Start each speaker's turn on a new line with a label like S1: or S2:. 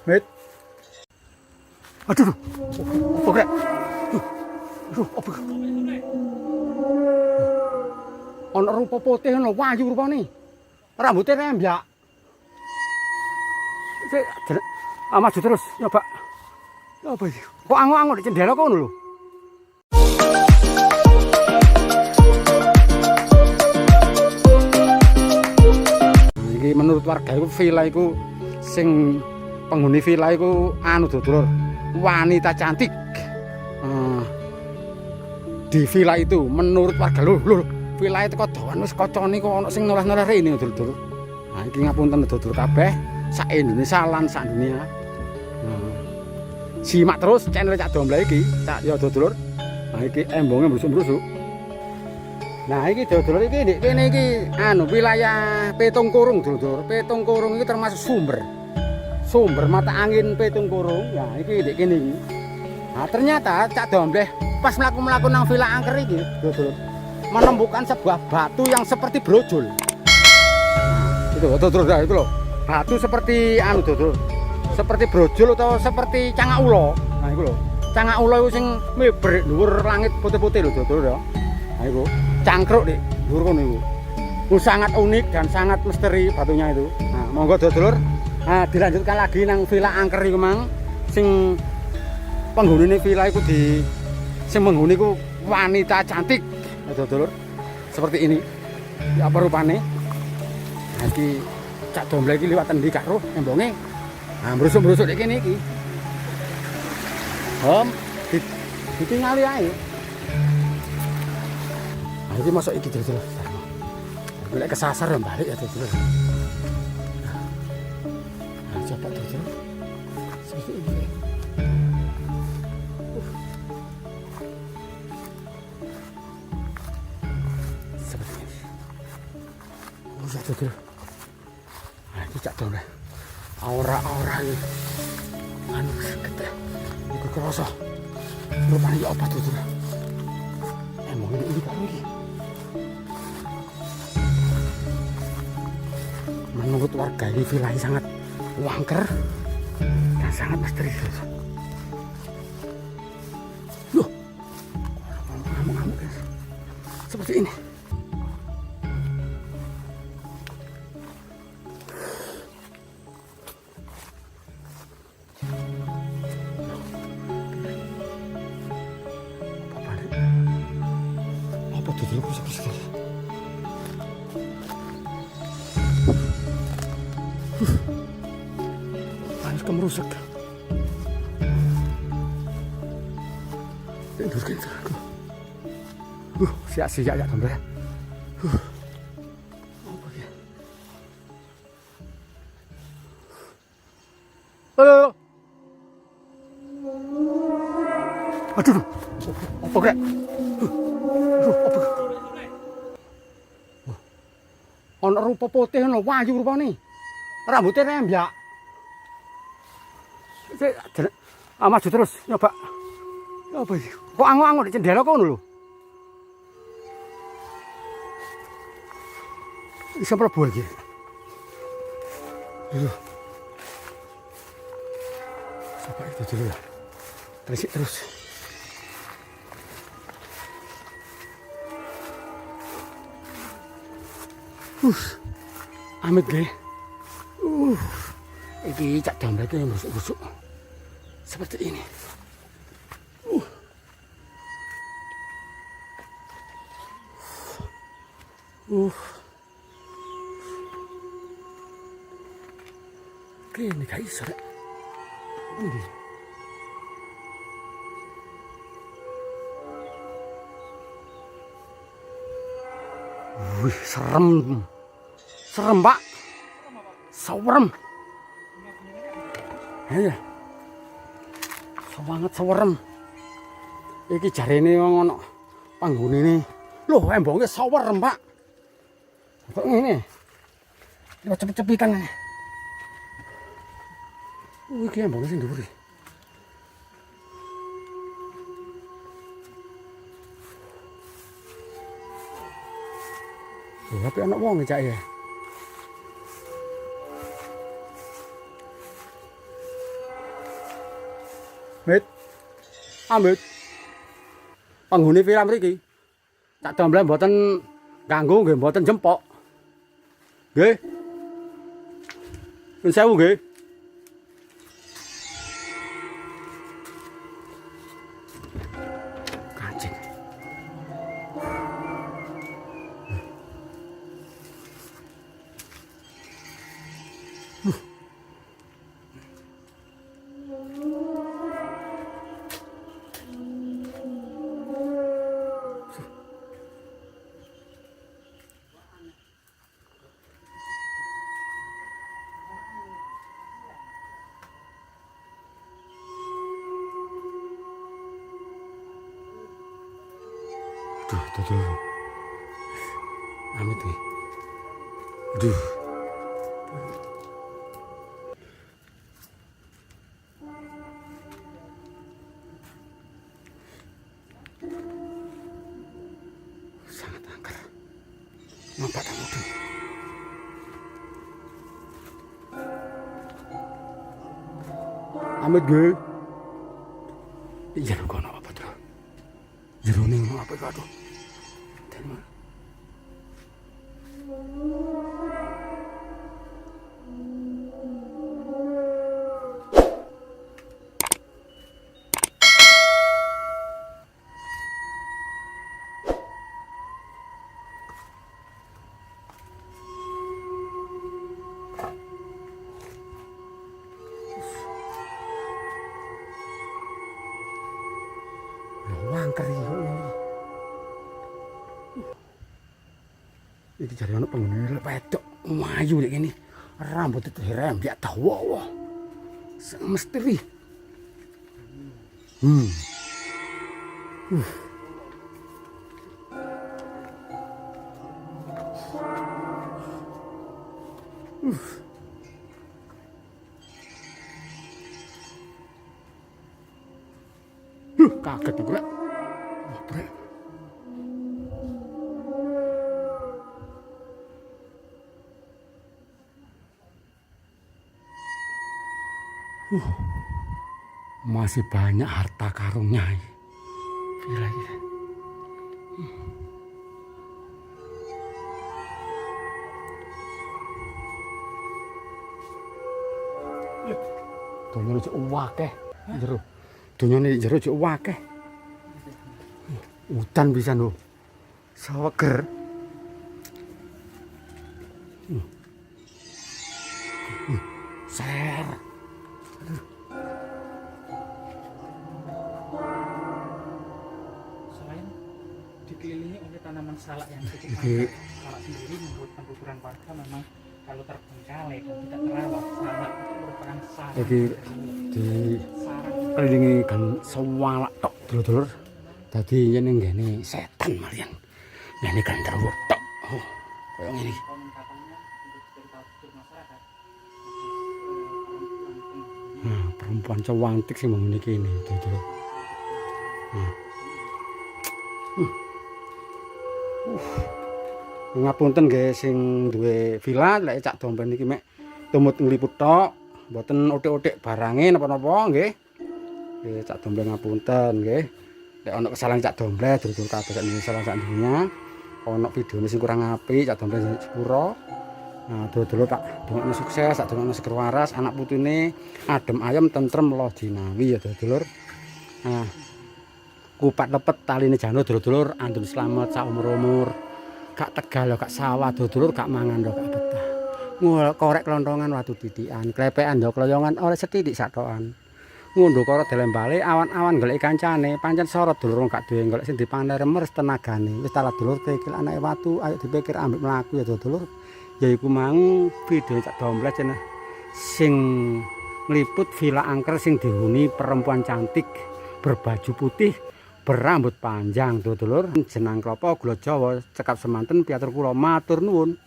S1: Mit. Aduh. Apa kek? Aduh, apa? Ana rupa putih ngono, wayu rupane. Rambutnya rembyak. Sik, maju terus, nyoba. Apa iki? Kok angok-angok di jendela kono lho. Iki menurut warga iku villa iku sing penghuni villa iku anu dulur, wanita cantik. Di villa itu menurut warga lho, villa itu kok dawan wis kocone kok ana sing noleh-noleh rene dulur. Nah iki ngapunten dulur kabeh sak Indonesia lan sak dunia. Simak terus channel Cak Dombleh iki, Cak ya dulur. Nah iki embonge brusuk-brusuk. Nah iki dulur iki ndek kene iki anu wilayah Petung Kurung dulur. Petung Kurung iki termasuk sumber mata angin Petung Kurung. Ya iki ndek kene iki. Nah ternyata Cak Dombleh pas mlaku-mlaku nang Villa Angker iki dulur menemukan sebuah batu yang seperti brojol. Nah, itu dulur itu loh. Batu seperti anu dulur. Seperti brojol atau seperti cangak ulo. Nah iku lho. Cangak ulo iku sing meber dhuwur langit putih-putih lho dulur ya. Nah iku cangkruk dik dhuwur kono iku. Itu sangat unik dan sangat misteri batunya itu. Nah monggo dulur. Nah dilanjutkan lagi nang Villa Angker iku mang sing penghuni villa iku sing menghuni iku wanita cantik. Nah dulur. Seperti ini. Ya apa rupane? Nah iki Cak Dombleh iki liwat endi gak roh embonge. Nah, brusuk-brusuk iki kene iki. Ditingali ae. Nah, iki masuk iki dulur. Nek kesasar ya balik ya dulur. Nah, coba dulur. Seperti ini. Seperti ini. Bisa dulur. Nah, iki Cak Dombleh. Aura-aura ini anu keteh iku kerasa rupane ya apa tuh emang ini karo iki menurut warga ini villa ini sangat wangker dan sangat misterius loh ngamuk-ngamuk guys seperti ini. Dulu bisa panas kemerusak tidurkan aku siap-siap ya Dombleh apa ya halo aduh apa kayak ana rupa putih ngono, wayu rupane. Rambutnya rembyak. Sik, maju terus, nyoba. Apa iki? Kok angok-angok di jendela kono lho. Bisa mlebu iki. Coba itu dulu ya. Terisik terus. Amit ge. Iki Cak Dombleh iki busuk-busuk. Seperti ini. Kene gak iso rek. Endi? Wih, serem. Serem, Pak. Serem. Iya. Sangat serem. Iki jarene wong ana panggonene. Loh, embonge serem, Pak. Kok ngene? Ya cepet-cepitan. Iki embonge sing dhuwur. Tapi anak wong Cak ya. Mit. Amit. Penghuni villa mriki. Tak domble mboten ganggu nggih mboten jempok. Nggih. Nuwun sewu nggih. Kancing. Tuh. Amit nih. Aduh. Sangat angker. Nampak tak mudah. Amit gue. Iya kono apa tuh? Jerone ngono apa kado? Terima. Wangker iki kok ngene. Iki jare ana penghuni wedok mayu nek kene. Rambut dirembyak dawa. Semestri. Kaget aku, Rek. Wah, Rek. Masih banyak harta karunnya. Gila. Dunyane cek akeh jero. Dunyane jero cek akeh. Hutan pisan lho. Seger. Ser.
S2: Selain dikelilingi oleh tanaman salak yang cukup
S1: Iki
S2: salak sendiri menurut penuturan warga memang kalau terbengkalai dan tidak terawat salak itu merupakan sarang
S1: iki di kelilingi kan sewalak tok dulur-dulur. Dadi yen nggene setan malian. Ngene kan terwuk tok. Oh, koyo ngene iki.
S2: konon katanya untuk cerita untuk masyarakat
S1: Perempuan cantik sing menghuni kene dulur. Ngapunten nggih sing duwe villa lek Cak Domben iki mek tumut ngliput tok, mboten othik-othik barange napa-napa nggih. Nggih Cak Domben ngapunten nggih. Lek ana kesalahan Cak Domben dulur kabeh sak Indonesia lan sak dunya, ana videone sing kurang apik Cak Domben sepuro. Nah, dulur-dulur tak dongakno sukses, tak dongakno seger waras, anak putune adem ayem tentrem loh jinawi ya dulur. Nah, kupat lepet taline jano dulur-dulur andun slamet sak umur-umur. Gak tegal gak sawah dulur gak mangan gak betah. Korek kelontongan watu titikan, klepekan yo kloyongan oleh setitik satokan. Ngunduh karo delem bali awan-awan golek kancane, pancen sorot dulur gak duwe golek sing dipandhe remer tenagane. Wis tala dulur tekil anake watu, ayo dipikir ambek mlaku ya dulur. Yaiku mang video Cak Domben sing ngliput villa angker sing dihuni perempuan cantik berbaju putih berambut panjang dulur jenang klopo gula Jawa cekap semanten piatur kula matur nuwun.